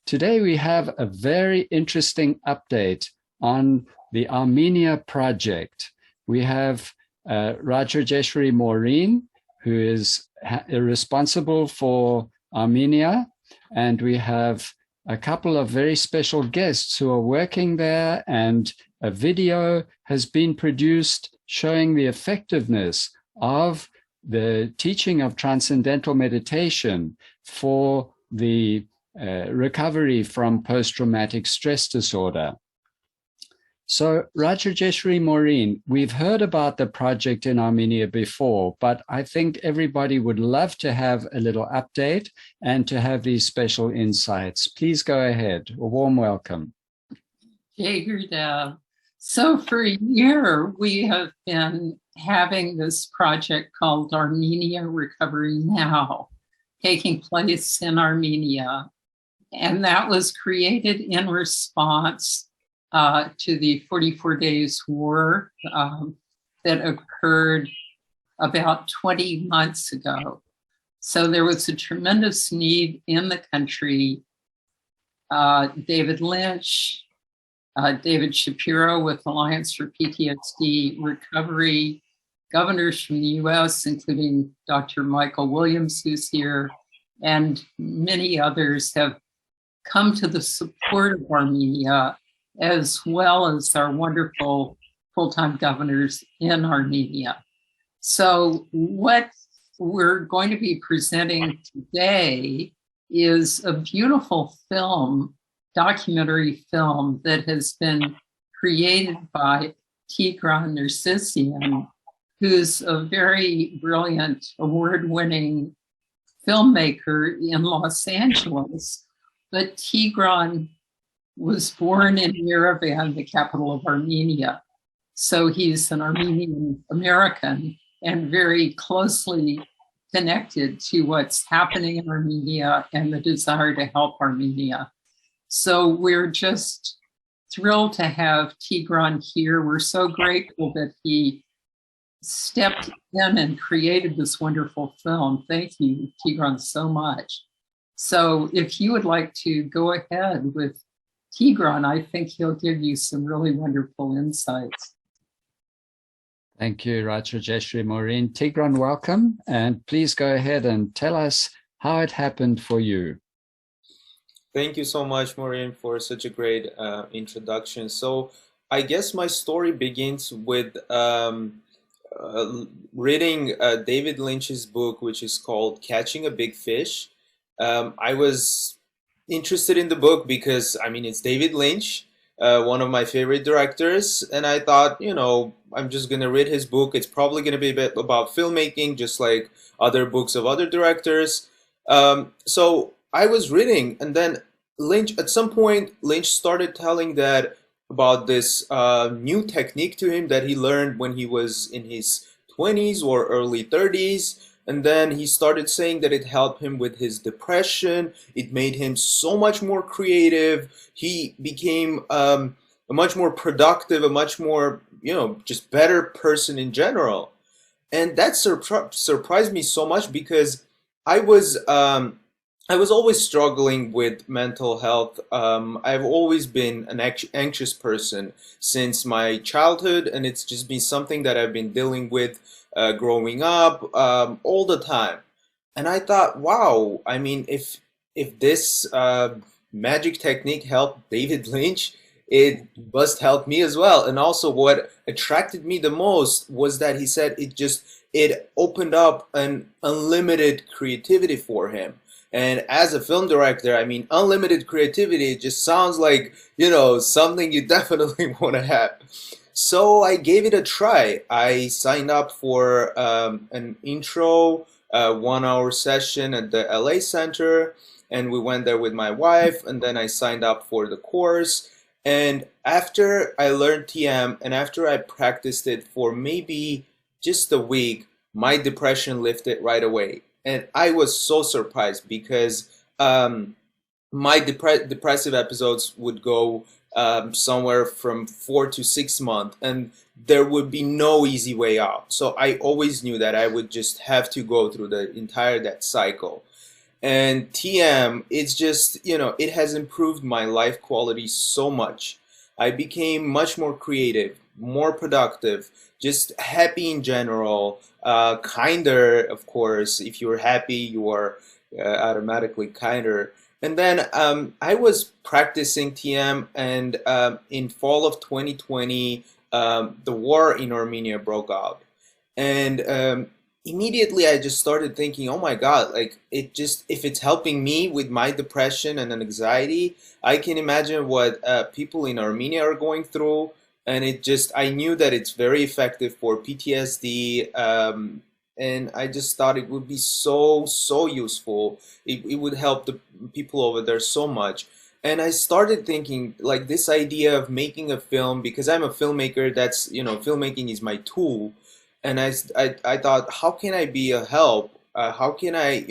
Today we have a very interesting update on the Armenia project. We have Rajeshwari Maureen, who is responsible for Armenia, and we have a couple of very special guests who are working there, and a video has been produced showing the effectiveness of the teaching of transcendental meditation for the recovery from post-traumatic stress disorder. So Rajeshwari Maureen, we've heard about the project in Armenia before, but I think everybody would love to have a little update and to have these special insights. Please go ahead. A warm welcome. So for a year, we have been having this project called ArmeniaRecoveryNow, taking place in Armenia. And that was created in response to the 44 days war that occurred about 20 months ago. So there was a tremendous need in the country. David Lynch, David Shapiro with Alliance for PTSD Recovery, governors from the US, including Dr. Michael Williams, who's here, and many others have come to the support of Armenia, as well as our wonderful full-time governors in Armenia. So what we're going to be presenting today is a beautiful film, documentary film that has been created by Tigran Nersisian, who's a very brilliant, award-winning filmmaker in Los Angeles. But Tigran was born in Yerevan, the capital of Armenia. So he's an Armenian American and very closely connected to what's happening in Armenia and the desire to help Armenia. So we're just thrilled to have Tigran here. We're so grateful that he stepped in and created this wonderful film. Thank you, Tigran, so much. So if you would like to go ahead with Tigran, I think he'll give you some really wonderful insights. Thank you, Rajeshwari Maureen. Tigran, welcome, and please go ahead and tell us how it happened for you. Thank you so much, Maureen, for such a great introduction. So I guess my story begins with reading David Lynch's book, which is called Catching a Big Fish. I was interested in the book because, I mean, it's David Lynch, one of my favorite directors, and I thought, you know, I'm just going to read his book. It's probably going to be a bit about filmmaking, just like other books of other directors. So I was reading, and then Lynch, at some point, Lynch started telling that about this new technique to him that he learned when he was in his 20s or early 30s. And then he started saying that it helped him with his depression. It made him so much more creative. He became a much more productive, a much more, you know, just better person in general. And that surprised me so much because I was always struggling with mental health. I've always been an anxious person since my childhood, and it's just been something that I've been dealing with growing up all the time. And I thought, wow, I mean, if this magic technique helped David Lynch, it must help me as well. And also what attracted me the most was that he said it opened up an unlimited creativity for him. And as a film director, I mean, unlimited creativity, it just sounds like, you know, something you definitely want to have. So I gave it a try. I signed up for an intro 1-hour session at the LA Center, and we went there with my wife, and then I signed up for the course. And after I learned TM and after I practiced it for maybe just a week, my depression lifted right away. And I was so surprised because my depressive episodes would go somewhere from 4 to 6 months, and there would be no easy way out. So I always knew that I would just have to go through the entire that cycle. And TM, it's just, it has improved my life quality so much. I became much more creative, more productive, just happy in general, kinder, of course. If you're happy, you are automatically kinder. And then I was practicing TM, and in fall of 2020, the war in Armenia broke out. And immediately I just started thinking, oh my God, like if it's helping me with my depression and anxiety, I can imagine what people in Armenia are going through. And I knew that it's very effective for PTSD. And I just thought it would be so useful. It would help the people over there so much. And I started thinking, like, this idea of making a film, because I'm a filmmaker, that's, filmmaking is my tool. And I thought, how can I be a help? How can I,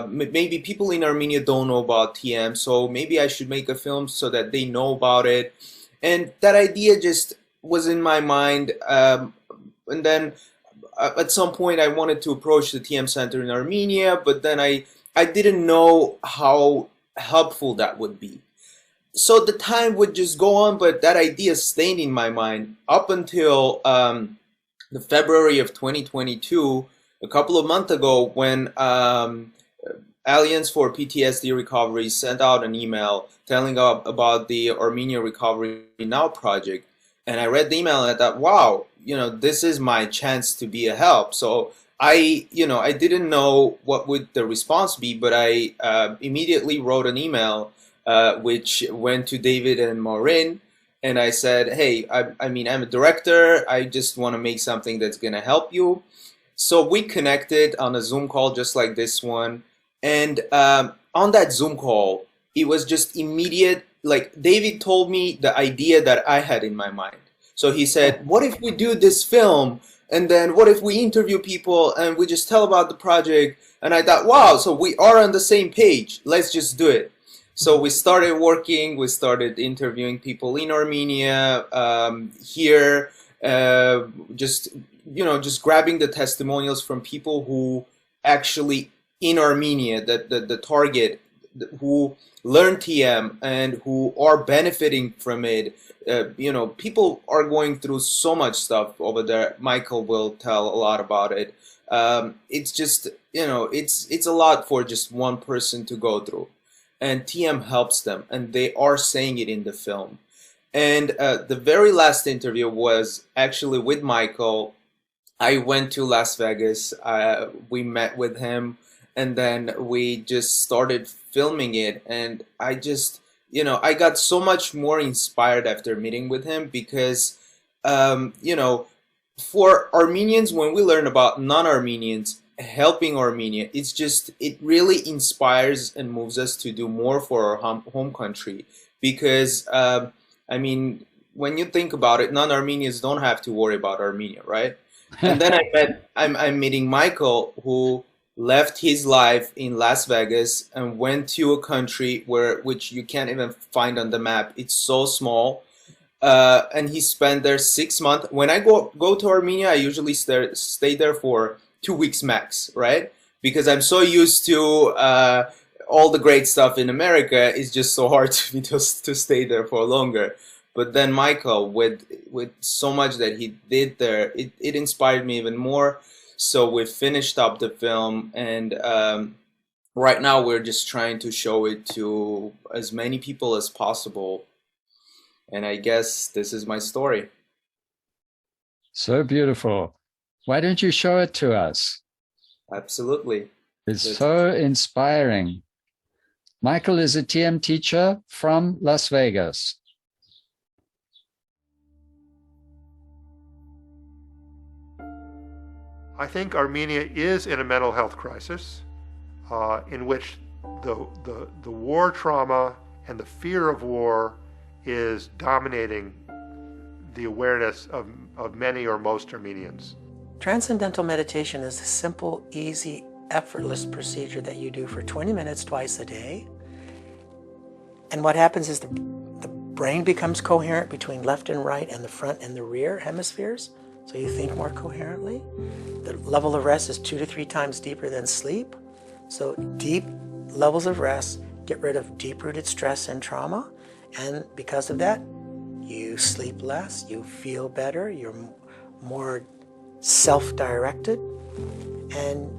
maybe people in Armenia don't know about TM, so maybe I should make a film so that they know about it. And that idea just was in my mind. And then at some point I wanted to approach the TM Center in Armenia, but then I didn't know how helpful that would be. So the time would just go on, but that idea stayed in my mind up until the February of 2022, a couple of months ago, when Alliance for PTSD Recovery sent out an email telling about the Armenia Recovery Now project. And I read the email and I thought, wow, this is my chance to be a help. So I didn't know what would the response be, but I immediately wrote an email which went to David and Maureen. And I said, hey, I'm a director. I just want to make something that's going to help you. So we connected on a Zoom call just like this one. And on that Zoom call, it was just immediate. Like, David told me the idea that I had in my mind. So he said, what if we do this film? And then what if we interview people and we just tell about the project? And I thought, wow, so we are on the same page. Let's just do it. So we started working, we started interviewing people in Armenia, here, just grabbing the testimonials from people who actually in Armenia, the target, who learn TM and who are benefiting from it. People are going through so much stuff over there. Michael will tell a lot about it. It's just, it's a lot for just one person to go through. And TM helps them, and they are saying it in the film. And the very last interview was actually with Michael. I went to Las Vegas, we met with him, and then we just started filming it. And I just, I got so much more inspired after meeting with him, because, for Armenians, when we learn about non-Armenians helping Armenia, it really inspires and moves us to do more for our home country. Because when you think about it, non-Armenians don't have to worry about Armenia, right? And then I'm meeting Michael, who left his life in Las Vegas and went to a country which you can't even find on the map. It's so small. And he spent there 6 months. When I go to Armenia, I usually stay there for 2 weeks max, right? Because I'm so used to all the great stuff in America. It's just so hard to stay there for longer. But then Michael, with so much that he did there, it inspired me even more. So we finished up the film, and right now we're just trying to show it to as many people as possible. And I guess this is my story. So beautiful. Why don't you show it to us? Absolutely. It's so inspiring. Michael is a TM teacher from Las Vegas. I think Armenia is in a mental health crisis in which the war trauma and the fear of war is dominating the awareness of many or most Armenians. Transcendental meditation is a simple, easy, effortless procedure that you do for 20 minutes twice a day. And what happens is the brain becomes coherent between left and right and the front and the rear hemispheres, so you think more coherently. The level of rest is 2 to 3 times deeper than sleep. So deep levels of rest get rid of deep-rooted stress and trauma, and because of that, you sleep less, you feel better, you're more self-directed, and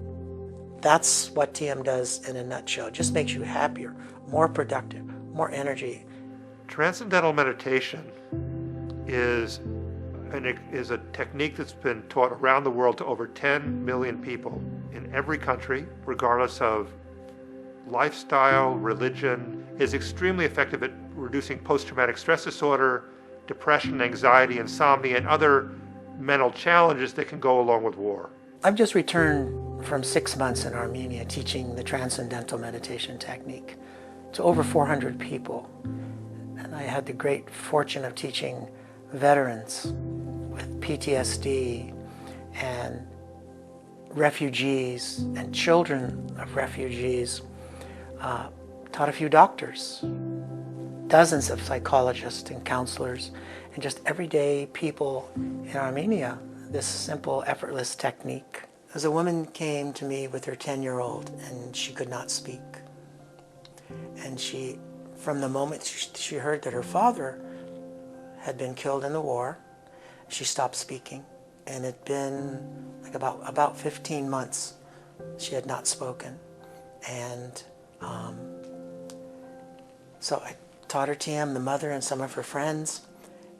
that's what TM does in a nutshell. It just makes you happier, more productive, more energy. Transcendental meditation is a technique that's been taught around the world to over 10 million people in every country, regardless of lifestyle, religion. Is extremely effective at reducing post-traumatic stress disorder, depression, anxiety, insomnia, and other mental challenges that can go along with war. I've just returned from 6 months in Armenia teaching the transcendental meditation technique to over 400 people. And I had the great fortune of teaching veterans with PTSD and refugees and children of refugees, taught a few doctors, dozens of psychologists and counselors, and just everyday people in Armenia, this simple, effortless technique. As a woman came to me with her 10-year-old and she could not speak. And she, from the moment she heard that her father had been killed in the war, she stopped speaking. And it'd been like about 15 months she had not spoken. And so I taught her TM, the mother and some of her friends.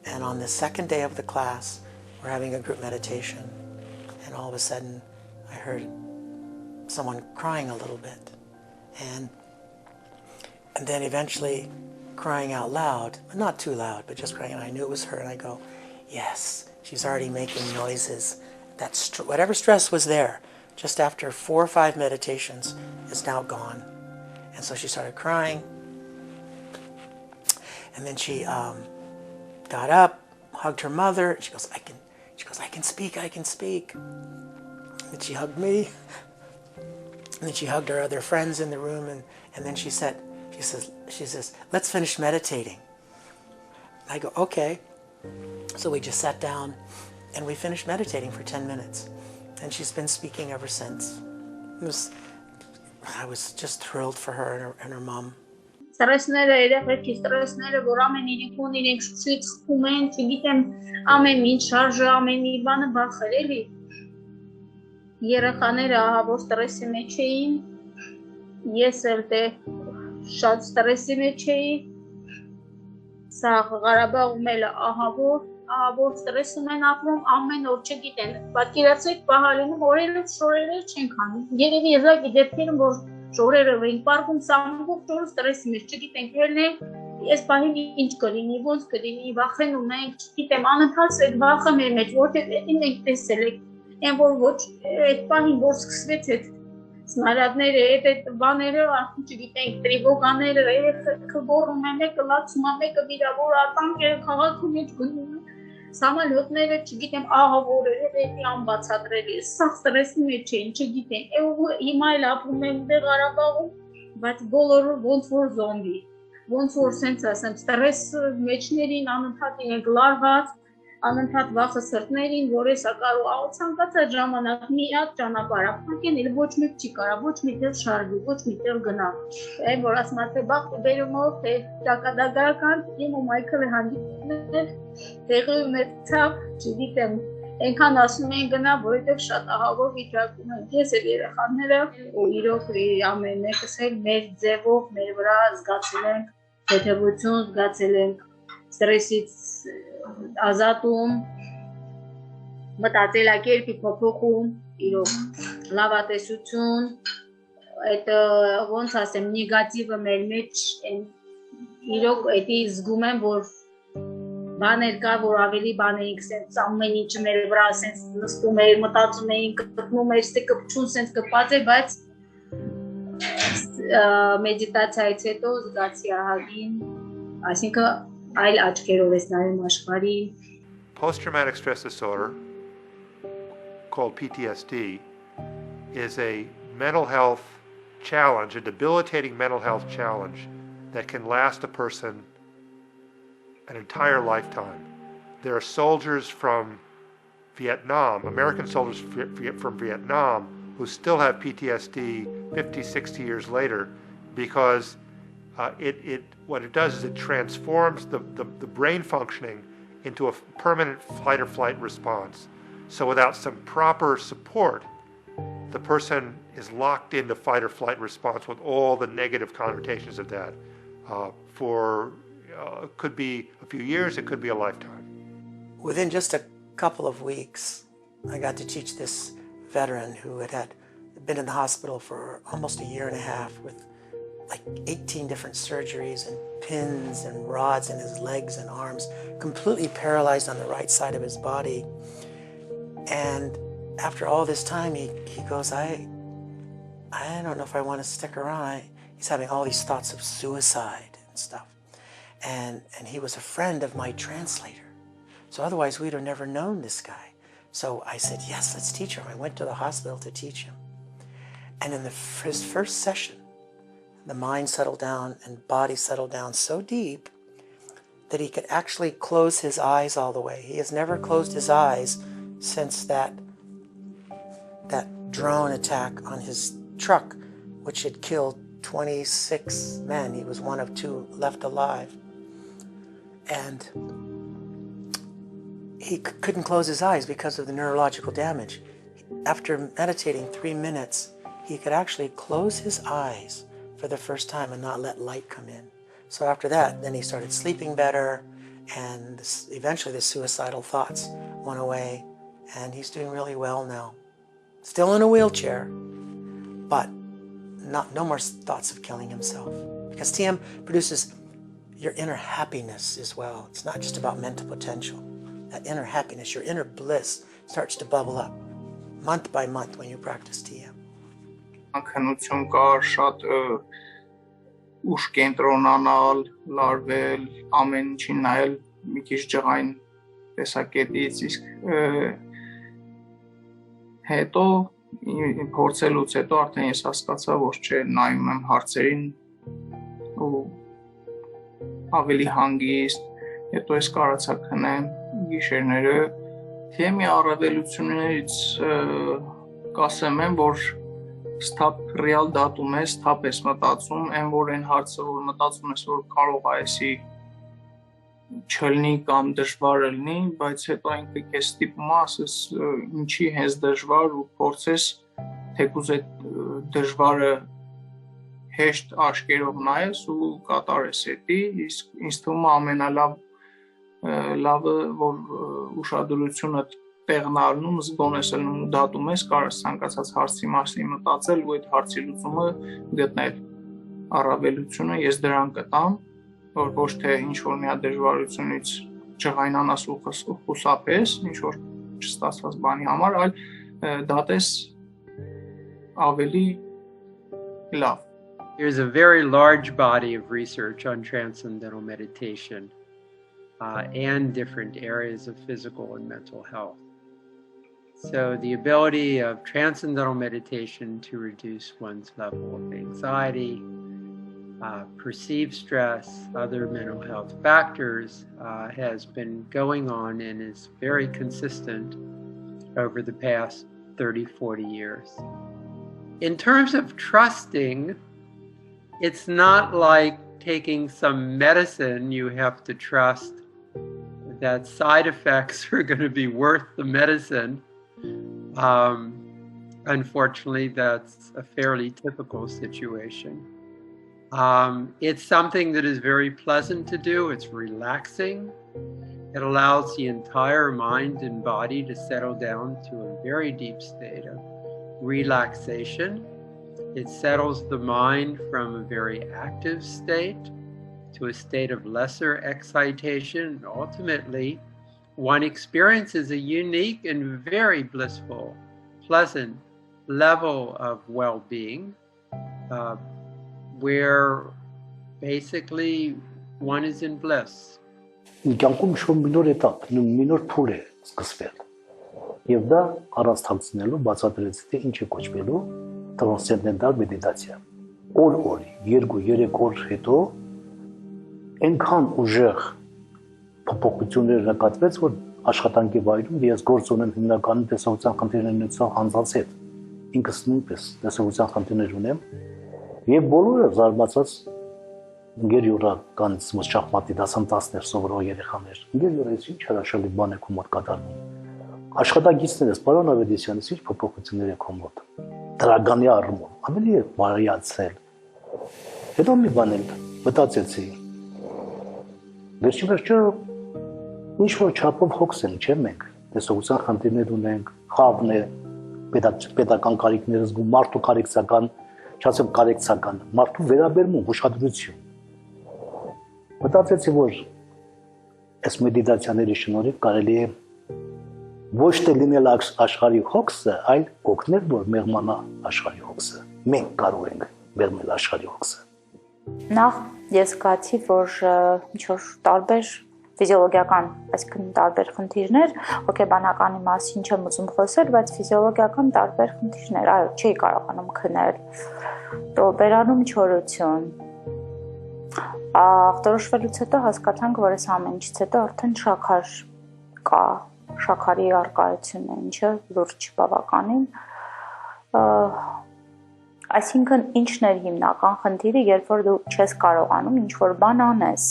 And on the second day of the class, we're having a group meditation. And all of a sudden, I heard someone crying a little bit. And then eventually crying out loud, not too loud, but just crying. And I knew it was her. And I go, yes, she's already making noises. That whatever stress was there, just after 4 or 5 meditations, is now gone. And so she started crying. And then she got up, hugged her mother. She goes, I can speak, I can speak. And she hugged me. And then she hugged her other friends in the room. And then she says, let's finish meditating. And I go, okay. So we just sat down and we finished meditating for 10 minutes. And she's been speaking ever since. I was just thrilled for her and her mom. Ստրեսները, երեխեքի ստրեսները, որ ամեն իրենք շուտ սկում են, չգիտեմ, ամեն ինչ շարժը, ամեն մի բանը բախել էլի։ Երեխաները ահավոր ստրեսի մեջ էին, ես էլ դե շատ ստրեսի մեջ էի, սա Ղարաբաղում էլ ահավոր ստրեսում են ապրում, ամեն օր չգիտեն, պատկերացրեք պահալինում օրերը շորերը չենք անում, երևի եզակի դեպքերում, որ շորերը են պարկում, սամուղ շորը ստրեսի մեջ, չգիտենք ելն է, ես պահին ինչ կլինի, ոնց կլինի, վախենում ենք, չգիտեմ, անընդհատ այդ վախը մեր մեջ, որտեղ էդին ենք տեսել եք, են որ ոչ, այդ պահին որ սկսվեց այդ սնարադները, այդ բաները, արդեն չգիտենք, տրիվոգաները, երեխեքը գոռում են, մեկը լացում է, մեկը վիրավոր է, տանկերը քաղաքում ինչ գնում է, սամալյոտները, չգիտեմ, ահավորերը, դեպի անբացատրելի, սա ստրեսի մեջ էին, չգիտեմ, հիմա էլ ապրում եմ դե Ղարաբաղում, բայց բոլորը ոնց որ զոմբի, ոնց որ սենց ասեմ, ստրես մեջներին անընդհատ իրենք լարված, անընդհատ վախը սրտներին, որ էսա կարող ցանկացած ժամանակ մի հատ ճանապարհ ապակեն, էլ ոչ մեկ չի կարա, ոչ մի տեղ շարժի, ոչ մի տեղ գնա։ Այն որ ասում թե բախտը բերումով, թե ճակատագրական, իմ ու Մայքլը հանդիպել, տեղի ունեցավ, չգիտեմ, այնքան ասում են գնա, որովհետև շատ ահավոր վիճակում են։ Ես եւ երեխաները ու իրոք ամեն մեկս էլ մեր ձևով մեր վրա զգացել ենք թեթևություն, զգացել ենք ստրեսից ազատում, մտածելակերպի փոփոխում, իրոք լավատեսություն, այդ ոնց ասեմ, նեգատիվը մեր մեջ իրոք էդի զգում եմ, որ բաներ կա, որ ավելի բան էինք սենց ամեն ինչը մեր վրա սենց նստում էր, մտածում էինք, կպնում էր, ստե կպչուն սենց կպած էր, բայց մեդիտացիայից հետո զգացի ահագին, այսինքն այլ աչքերով ես նայում աշխարհին։ Post-traumatic stress disorder, called PTSD, is a mental health challenge, a debilitating mental health challenge that can last a person an entire lifetime. There are soldiers from Vietnam, American soldiers from Vietnam, who still have PTSD 50, 60 years later, because what it does is it transforms the brain functioning into a permanent fight or flight response. So without some proper support, the person is locked into fight or flight response with all the negative connotations of that could be a few years, it could be a lifetime. Within just a couple of weeks, I got to teach this veteran who had been in the hospital for almost a year and a half with like 18 different surgeries and pins and rods in his legs and arms, completely paralyzed on the right side of his body. And after all this time, he goes, I don't know if I want to stick around. He's having all these thoughts of suicide and stuff. And he was a friend of my translator. So otherwise we'd have never known this guy. So I said, yes, let's teach him. I went to the hospital to teach him. And in his first session, the mind settled down and body settled down so deep that he could actually close his eyes all the way. He has never closed his eyes since that drone attack on his truck, which had killed 26 men. He was one of 2 left alive. And he couldn't close his eyes because of the neurological damage. After meditating 3 minutes, he could actually close his eyes for the first time and not let light come in. So after that, then he started sleeping better, and eventually the suicidal thoughts went away, and he's doing really well now. Still in a wheelchair, but no more thoughts of killing himself. Because TM produces your inner happiness as well. It's not just about mental potential. That inner happiness, your inner bliss starts to bubble up month by month when you practice TM. Քնություն կար, շատ ուշ կենտրոնանալ, լարվել, ամեն ինչին նայել մի քիչ ջղային տեսակետից, իսկ հետո փորձելուց հետո արդեն ես հասկացա, որ չէ, նայում եմ հարցերին ու ավելի հանգիստ, հետո ես կարացա քնեմ գիշերները, թեմի առավելություններից կասեմ եմ, որ Ստապ ռեալ դատում ես, ստապ ես մտածում, են որ են հարցը, որ մտածում ես, որ կարող այսի չլնի կամ դժվար լնի, բայց հետո ինքը կես ստիպում ասես ինչի հենց դժվար ու փորձես թեկուզ այդ դժվարը հեշտ աշկերով նայես ու կատարես էդի, իսկ ինձ թվում է ամենալավը, որ ուշադրությունը տեղն առնում, զգոն ես ելնում ու դատում ես, կարես ցանկացած հարցի մասին մտածել ու այդ հարցի լուծումը գտնել։ Առավելությունը ես դրան կտամ, որ ոչ թե ինչ-որ մի դժվարությունից ջղայնանաս ու խուսափես, ինչ-որ չստացված բանի համար, այլ դատես ավելի լավ։ There's a very large body of research on transcendental meditation and different areas of physical and mental health. So the ability of transcendental meditation to reduce one's level of anxiety, perceived stress, other mental health factors has been going on and is very consistent over the past 30, 40 years. In terms of trusting, it's not like taking some medicine. You have to trust that side effects are going to be worth the medicine. Unfortunately, that's a fairly typical situation. It's something that is very pleasant to do. It's relaxing. It allows the entire mind and body to settle down to a very deep state of relaxation. It settles the mind from a very active state to a state of lesser excitation. Ultimately, one experiences a unique and very blissful, pleasant level of well-being where basically one is in bliss. Կյանքում ինչ-որ մինոր էտապ, մինոր փուլ է սկսվել։ Եվ դա առանց թաքցնելու բացատրեցի, թե ինչ է կոչվելու տրանսցենդենտալ մեդիտացիա։ Օր, 2-3 օր հետո այնքան ուժեղ փոփոխություններ նկատվեց, որ աշխատանքի վայրում ես գործ ունեմ հիմնականում տեսողության խնդիրներ ունեցող անձանց հետ։ ինքս նույնպես տեսողության խնդիրներ ունեմ եւ բոլորը զարմացած ինգեր յուրա կանց շախմատի դասընթացներ սովորող երեխաներ ինգեր յուրա ինչ հրաշալի բան է քո մոտ կատարվում աշխատագիծներս պարոն Ավետիսյանից ինչ փոփոխություններ է քո մոտ դրագանի առումով ավելի է բարիացել հետո մի բան էլ մտածեցի վերջիվերջո ինչ որ չափով հոգս են չէ մենք տեսողության խնդիրներ ունենք խավն է պետական կարիքները զգում մարդու կարիքցական չասեմ կարիքցական մարդու վերաբերմունք ուշադրություն մտածեցի որ այս մեդիտացիաների շնորհիվ կարելի է ոչ թե լինել աշխարհի հոգսը այլ օգնել որ մեղմանա աշխարհի հոգսը մենք կարող ենք մեղմել աշխարհի հոգսը նախ ես զգացի որ ինչ որ տարբեր ֆիզիոլոգիական, այսինքն տարբեր խնդիրներ, հոգեբանականի մասին չեմ ուզում խոսել, բայց ֆիզիոլոգիական տարբեր խնդիրներ, այո, չի կարողանում քնել, բերանում չորություն։ Ախտորոշվելուց հետո հասկացանք, որ այս ամեն ինչից հետո արդեն շաքար կա, շաքարի առկայություն է, ինչը լուրջ բավականին։ Այսինքն ինչն էր հիմնական խնդիրը, երբ որ դու չես կարողանում ինչ-որ բան անես։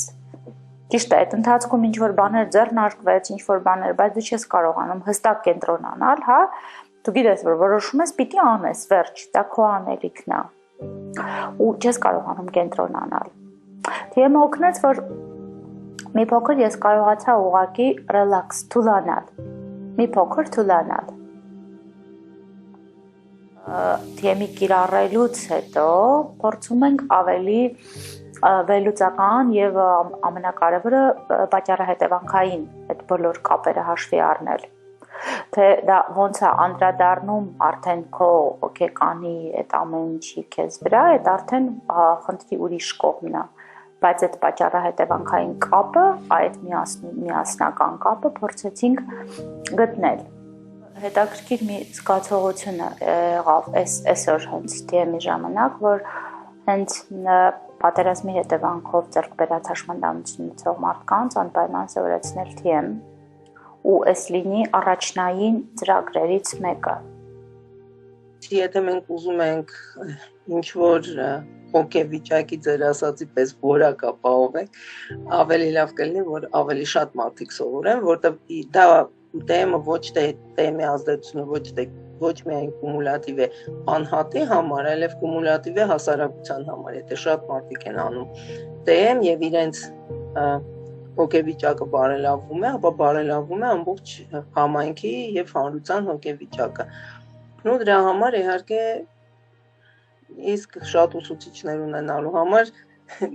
Ճիշտ է, այդ ընթացքում ինչ-որ բաներ ձեռնարկվեց, ինչ-որ բաներ, բայց դու չես կարողանում հստակ կենտրոնանալ, հա, դու գիտես, որ որոշում ես, պիտի անես, վերջ, դա քո անելիքն է, ու չես կարողանում կենտրոնանալ։ Թիեմը օգնեց, որ մի փոքր ես կարողացա ուղղակի ռելաքս, թուլանալ, մի փոքր թուլանալ։ Թիեմի կիրառելուց հետո փորձում ենք ավելի վերլուծական եւ ամենակարևորը պատճառահետևանքային այդ բոլոր կապերը հաշվի առնել թե դա ոնց է անդրադառնում արդեն քո հոգեկանի այդ ամեն ինչի քեզ վրա այդ արդեն խնդրի ուրիշ կողմն է բայց այդ պատճառահետևանքային կապը այդ միասնական կապը փորձեցինք գտնել հետաքրքիր մի զգացողություն եղավ այսօր հենց դեմի ժամանակ որ հենց պատերազմի հետևանքով ձեռք բերած հաշմանդամություն ունեցող մարդկանց անպայման սովորեցնել TM ու այս լինի առաջնային ծրագրերից մեկը։ Եթե մենք ուզում ենք ինչ-որ հոգեվիճակի ձեր ասածի պես որակ ապահովենք, ավելի լավ կլինի, որ ավելի շատ մարդիկ սովորեն, որտեղ դա TM-ը ոչ թե TM-ի ազդեցությունը ոչ միայն կումուլատիվ է անհատի համար, այլև կումուլատիվ է հասարակության համար, եթե շատ մարդիկ են անում TM եւ իրենց հոգեվիճակը բարելավում է, ապա բարելավում է ամբողջ համայնքի եւ հանրության հոգեվիճակը։ Ու դրա համար իհարկե իսկ շատ ուսուցիչներ ունենալու համար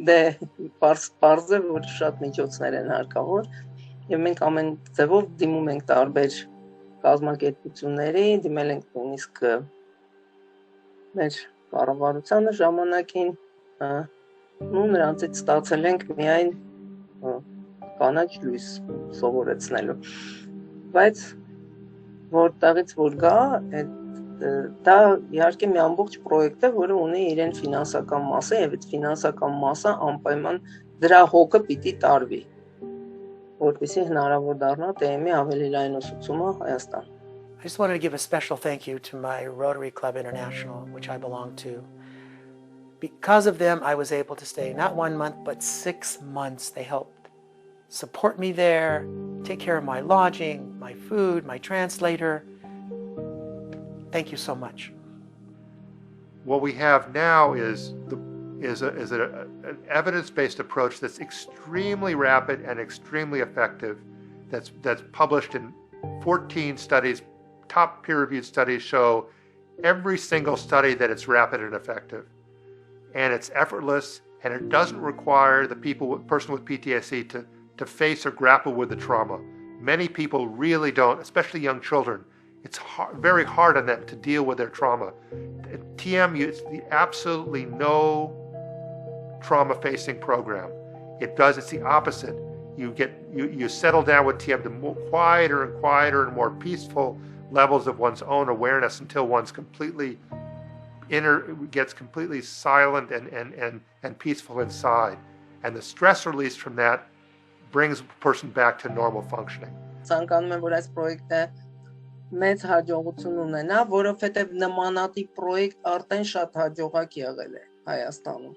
դե պարզ է, որ շատ միջոցներ են հարկավոր եւ մենք ամեն ձևով դիմում ենք տարբեր կազմակերպությունների, դիմել ենք նույնիսկ մեր կառավարությանը ժամանակին ու նրանցից ստացել ենք միայն կանաչ լույս սովորեցնելու բայց որտեղից որ գա դա իհարկե մի ամբողջ պրոյեկտ է, որը ունի իրեն ֆինանսական մասը եւ այդ ֆինանսական մասը անպայման դրա հոգը պիտի տարվի որպեսզի հնարավոր դառնա TM-ի ավելի լայն ուսուցումը Հայաստան։ I just wanted to give a special thank you to my Rotary Club International, which I belong to. Because of them, I was able to stay not 1 month, but 6 months. They helped support me there, take care of my lodging, my food, my translator. Thank you so much. What we have now is an evidence-based approach that's extremely rapid and extremely effective, that's published in 14 studies. Top peer-reviewed studies show every single study that it's rapid and effective. And it's effortless, and it doesn't require the person with PTSD to face or grapple with the trauma. Many people really don't, especially young children. It's very hard on them to deal with their trauma. TM is absolutely no trauma-facing program. It's the opposite. You settle down with TM to more quieter and quieter and more peaceful levels of one's own awareness until one's gets completely silent and peaceful inside. And the stress release from that brings a person back to normal functioning. Ցանկանում եմ, որ այս պրոյեկտը մեծ հաջողություն ունենա, որովհետև նմանատիպ պրոյեկտ արդեն շատ հաջողակ եղել է Հայաստանում։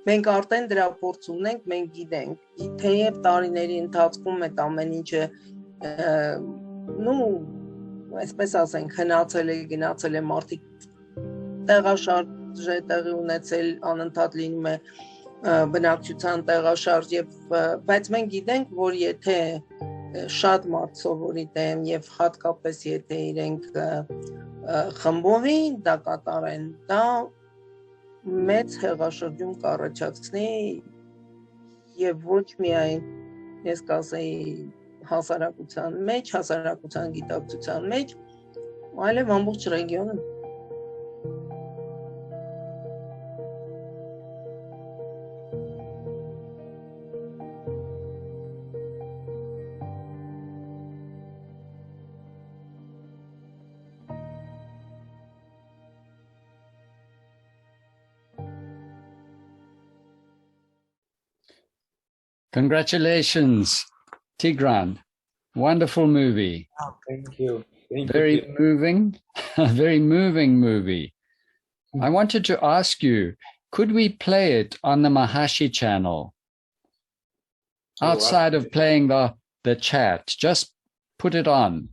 Մենք արդեն դրա փորձ ունենք, մենք գիտենք, թեև տարիների ընթացքում այդ ամեն ինչը այսպես ասենք, հնացել է, գնացել է, մարդիկ տեղաշարժ է տեղի ունեցել, անընդհատ լինում է բնակչության տեղաշարժ, բայց մենք գիտենք, որ եթե շատ մարդ սովորի դեմ եւ հատկապես եթե իրենք խմբովի դա կատարեն, դա մեծ հեղաշրջում կառաջացնի եւ ոչ միայն ես կասեի հասարակության մեջ, հասարակության գիտակցության մեջ, այլև ամբողջ ռեգիոնում։ Congratulations, Tigran. Wonderful movie. Oh, thank you. Very moving, very moving movie. I wanted to ask you, could we play it on the Mahashi channel? Outside of playing the chat, just put it on.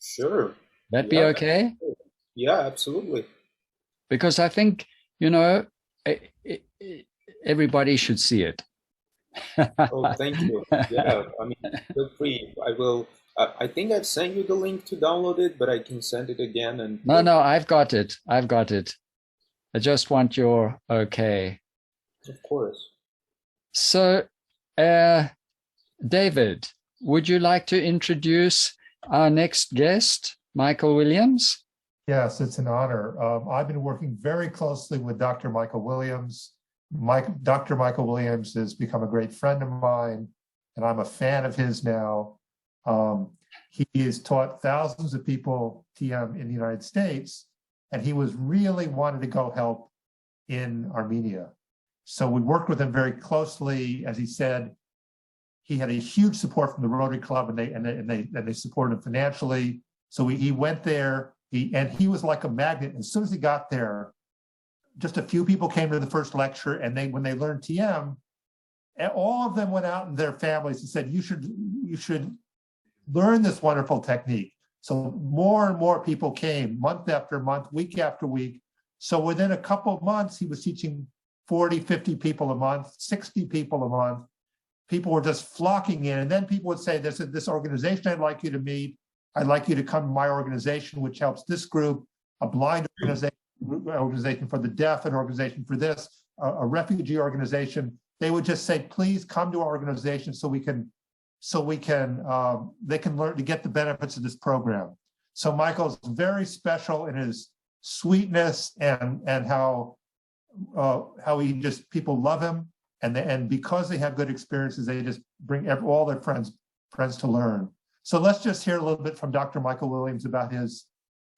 Sure. That be okay? Yeah, absolutely. Because I think, everybody should see it. Oh, thank you. Yeah, I mean, feel free. I will. I think I've sent you the link to download it, but I can send it again. And no, I've got it. I've got it. I just want your okay. Of course. So, David, would you like to introduce our next guest, Michael Williams? Yes, it's an honor. I've been working very closely with Dr. Michael Williams. Dr. Michael Williams has become a great friend of mine, and I'm a fan of his now. He has taught thousands of people TM in the United States, and he was really wanted to go help in Armenia. So we worked with him very closely. As he said, he had a huge support from the Rotary Club, and they supported him financially. So he went there, and he was like a magnet. As soon as he got there, just a few people came to the first lecture, and when they learned TM, all of them went out in their families and said, you should learn this wonderful technique. So more and more people came month after month, week after week. So within a couple of months, he was teaching 40, 50 people a month, 60 people a month. People were just flocking in. And then people would say, there's this organization I'd like you to meet. I'd like you to come to my organization, which helps this group, a blind organization for the deaf, an organization for this, a refugee organization. They would just say, please come to our organization so they can learn to get the benefits of this program. So Michael's very special in his sweetness and how he just, people love him, and because they have good experiences, they just bring all their friends to learn. So let's just hear a little bit from Dr. Michael Williams about his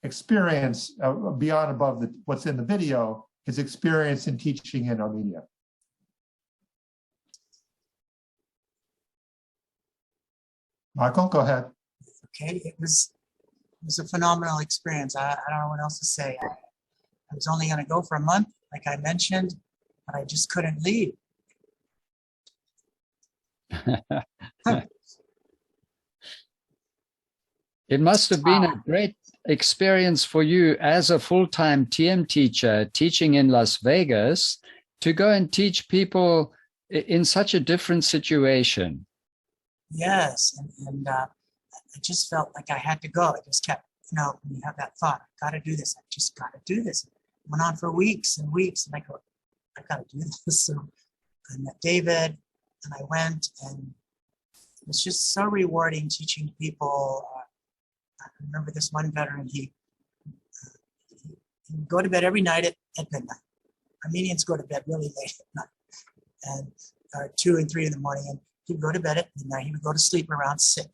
experience beyond above what's in the video, his experience in teaching in Armenia. Michael, go ahead. Okay, it was a phenomenal experience. I don't know what else to say. I was only going to go for a month, like I mentioned, but I just couldn't leave. It must have been a great experience for you as a full-time TM teacher teaching in Las Vegas to go and teach people in such a different situation. Yes, and I just felt like I had to go. I just kept, when you have that thought, I got to do this. I just got to do this. It went on for weeks and weeks, and I go, I got to do this. So I met David, and I went, and it was just so rewarding teaching people. I remember this one veteran, he would go to bed every night at midnight. Armenians go to bed really late at night, and 2 and 3 in the morning, and he'd go to bed at midnight. He would go to sleep around 6.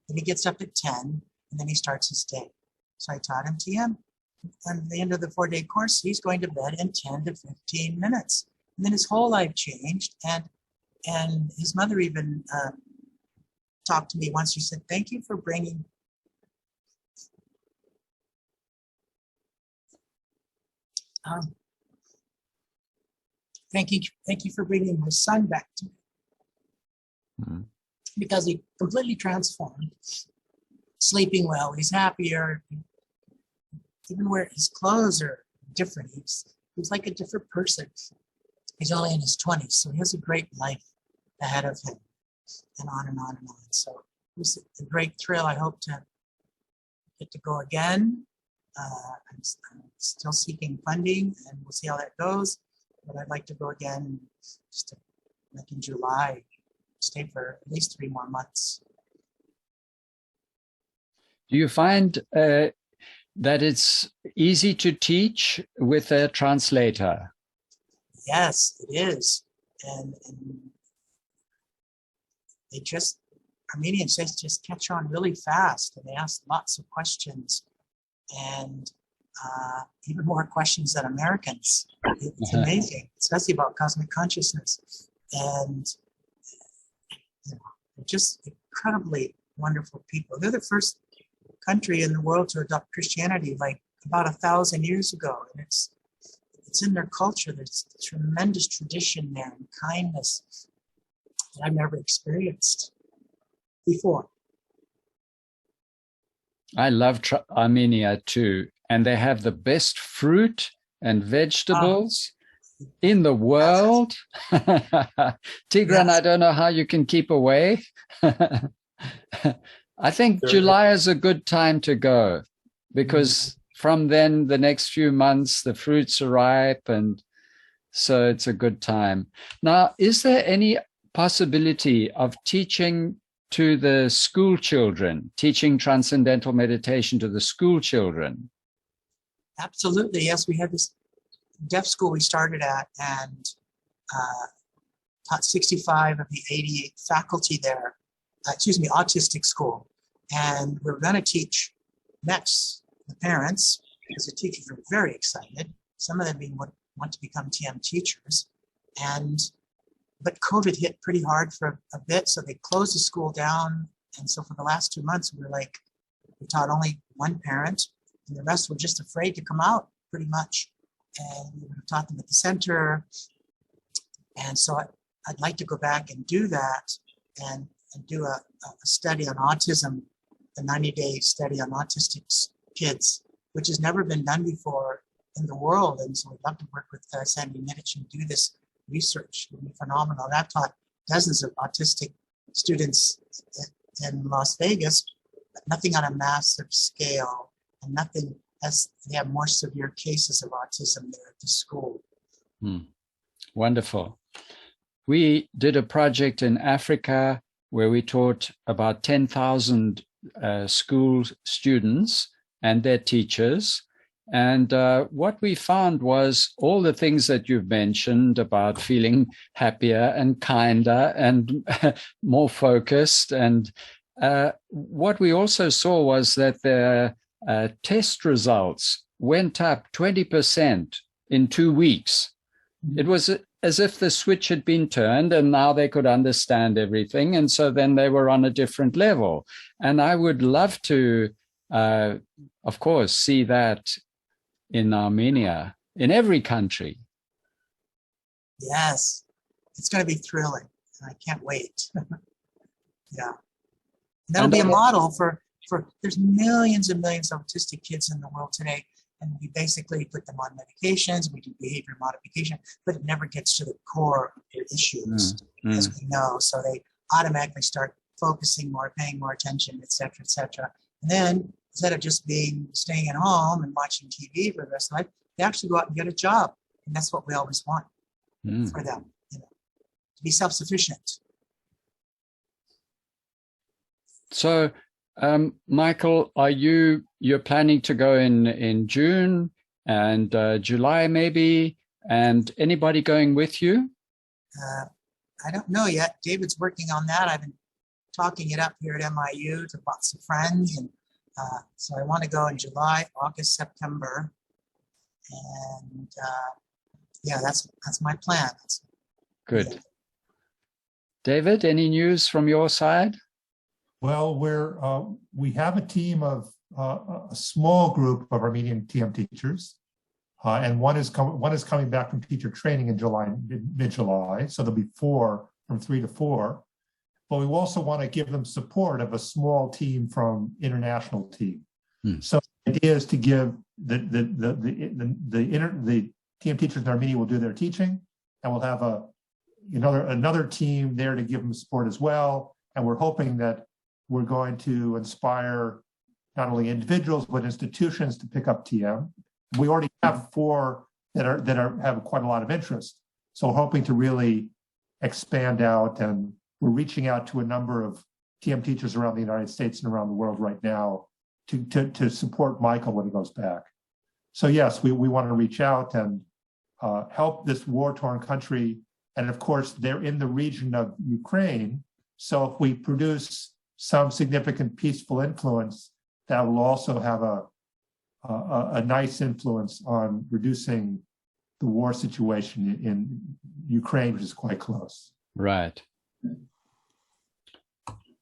Then he gets up at 10, and then he starts his day. So I taught him TM. And at the end of the 4-day course, he's going to bed in 10 to 15 minutes. And then his whole life changed. And his mother even talked to me once. She said, thank you for bringing Thank you for bringing my son back to me. Because he completely transformed. Sleeping well, he's happier. Even where his clothes are different, he's like a different person. He's only in his 20s, so he has a great life ahead of him, and on and on and on. So it was a great thrill. I hope to get to go again. I'm still seeking funding, and we'll see how that goes. But I'd like to go again, just like in July, stay for at least 3 more months. Do you find that it's easy to teach with a translator? Yes, it is. And they Armenians just catch on really fast, and they ask lots of questions, and even more questions than Americans. It's amazing, especially about cosmic consciousness. And they're just incredibly wonderful people. They're the first country in the world to adopt Christianity, like about 1,000 years ago, and it's in their culture. There's tremendous tradition there and kindness that I've never experienced before. I love Armenia too, and they have the best fruit and vegetables in the world. Tigran, I don't know how you can keep away. I think July is a good time to go, because from then the next few months the fruits are ripe, and so it's a good time. Now, is there any possibility of teaching to the school children, teaching transcendental meditation to the school children? Absolutely, yes. We had this deaf school we started at, and taught 65 of the 88 faculty there, autistic school. And we're going to teach next the parents, because the teachers are very excited. Some of them want to become TM teachers. But COVID hit pretty hard for a bit, so they closed the school down. And so for the last 2 months, we taught only one parent, and the rest were just afraid to come out, pretty much. And we would have taught them at the center. And so I'd like to go back and do that, and do a study on autism, the 90-day study on autistic kids, which has never been done before in the world. And so we'd love to work with Sandy Mitic and do this research. It would be phenomenal. And I've taught dozens of autistic students in Las Vegas, but nothing on a massive scale, and nothing as they have more severe cases of autism there at the school. Wonderful. We did a project in Africa where we taught about 10,000 school students and their teachers. And what we found was all the things that you've mentioned about feeling happier and kinder and more focused. And what we also saw was that their test results went up 20% in 2 weeks. It was as if the switch had been turned, and now they could understand everything. And so then they were on a different level. And I would love to, of course, see that in Armenia, in every country. Yes, it's going to be thrilling, and I can't wait. Yeah, and that'll be a model for there's millions and millions of autistic kids in the world today, and we basically put them on medications, we do behavior modification, but it never gets to the core of their issues, as we know. So they automatically start focusing more, paying more attention, et cetera, et cetera. And then instead of just staying at home and watching TV for the rest of life, they actually go out and get a job. And that's what we always want for them, to be self-sufficient. So, Michael, you're planning to go in June and July maybe, and anybody going with you? I don't know yet. David's working on that. I've been talking it up here at MIU to lots of friends, and so I want to go in July, August, September, and yeah, that's my plan. Good. Yeah. David, any news from your side? Well, we have a team of a small group of Armenian TM teachers, and one is coming back from teacher training in mid-July. So there'll be 4 from 3 to 4. But we also want to give them support of a small team from international team. So the idea is to give the TM teachers in Armenia will do their teaching, and we'll have another team there to give them support as well. And we're hoping that we're going to inspire not only individuals but institutions to pick up TM. We already have 4 that have quite a lot of interest. So we're hoping to really expand out, and we're reaching out to a number of TM teachers around the United States and around the world right now to support Michael when he goes back. So yes, we want to reach out and help this war-torn country. And of course, they're in the region of Ukraine. So if we produce some significant peaceful influence, that will also have a nice influence on reducing the war situation in Ukraine, which is quite close. Right.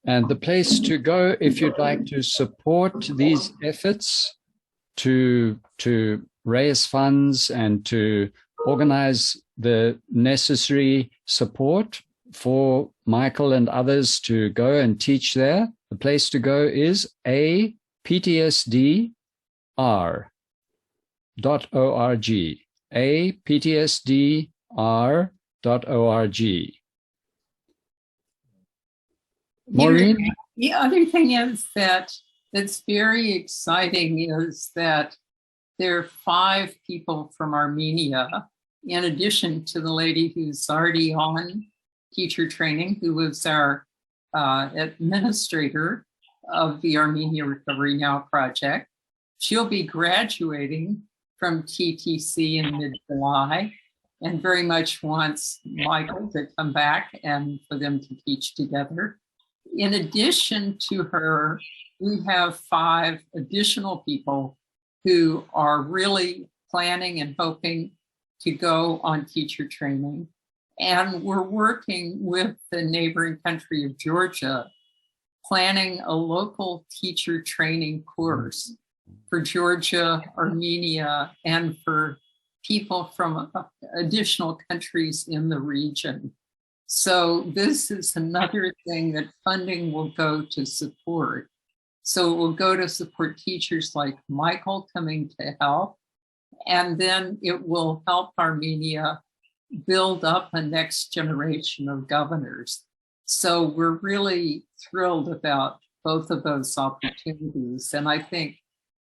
And the place to go if you'd like to support these efforts to raise funds and to organize the necessary support for Michael and others to go and teach there, the place to go is aptsdr.org. aptsdr.org. Maureen? The other thing is that's very exciting is that there are 5 people from Armenia, in addition to the lady who's already on teacher training, who was our administrator of the Armenia Recovery Now project. She'll be graduating from TTC in mid-July and very much wants Michael to come back and for them to teach together. In addition to her, we have 5 additional people who are really planning and hoping to go on teacher training. And we're working with the neighboring country of Georgia, planning a local teacher training course for Georgia, Armenia, and for people from additional countries in the region. So this is another thing that funding will go to support. So it will go to support teachers like Michael coming to help, and then it will help Armenia build up a next generation of governors. So we're really thrilled about both of those opportunities. And I think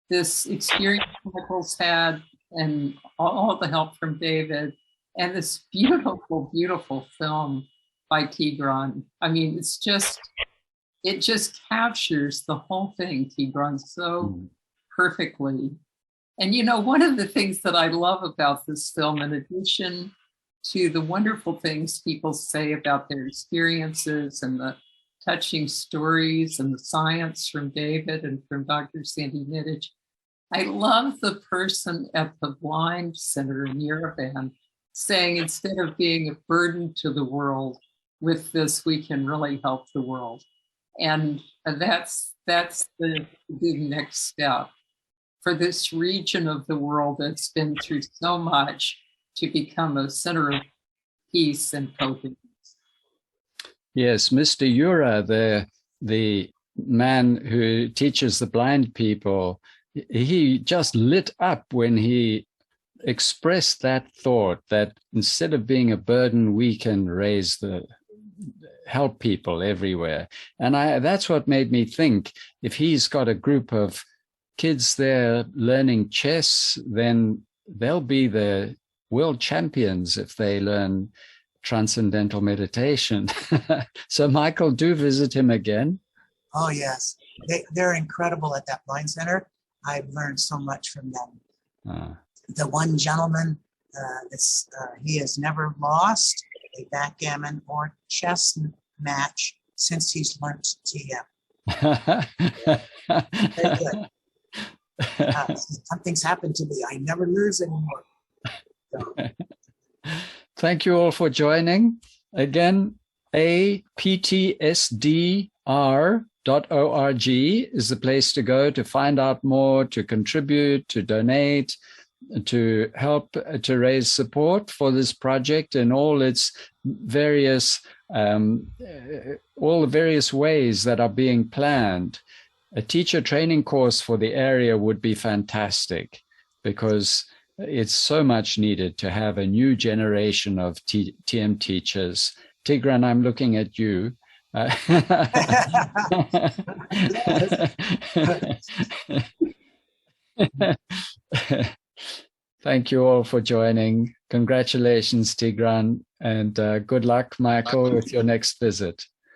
this experience Michael's had and all the help from David and this beautiful, beautiful film by Tigran. I mean, it just captures the whole thing, Tigran, so perfectly. And you know, one of the things that I love about this film, in addition to the wonderful things people say about their experiences and the touching stories and the science from David and from Dr. Sandy Mittich, I love the person at the Blind Center in Yerevan saying, instead of being a burden to the world, with this we can really help the world. And that's the big next step for this region of the world that's been through so much to become a center of peace and coherence. Yes, Mr. YURA, the man who teaches the blind people, he just lit up when he expressed that thought that instead of being a burden, we can help people everywhere. And that's what made me think, if he's got a group of kids there learning chess, then they'll be the world champions if they learn transcendental meditation. So Michael, do visit him again. Oh yes, they're incredible at that blind center. I've learned so much from them. The one gentleman, he has never lost a backgammon or chess match since he's learned TM. Very good. Something's happened to me. I never lose anymore. So. Thank you all for joining. Again, aptsdr.org is the place to go to find out more, to contribute, to donate, to help to raise support for this project in all its various all the various ways that are being planned. A teacher training course for the area would be fantastic, because it's so much needed to have a new generation of TM teachers. Tigran, I'm looking at you. Thank you all for joining. Congratulations, Tigran, and good luck, Michael, with your next visit.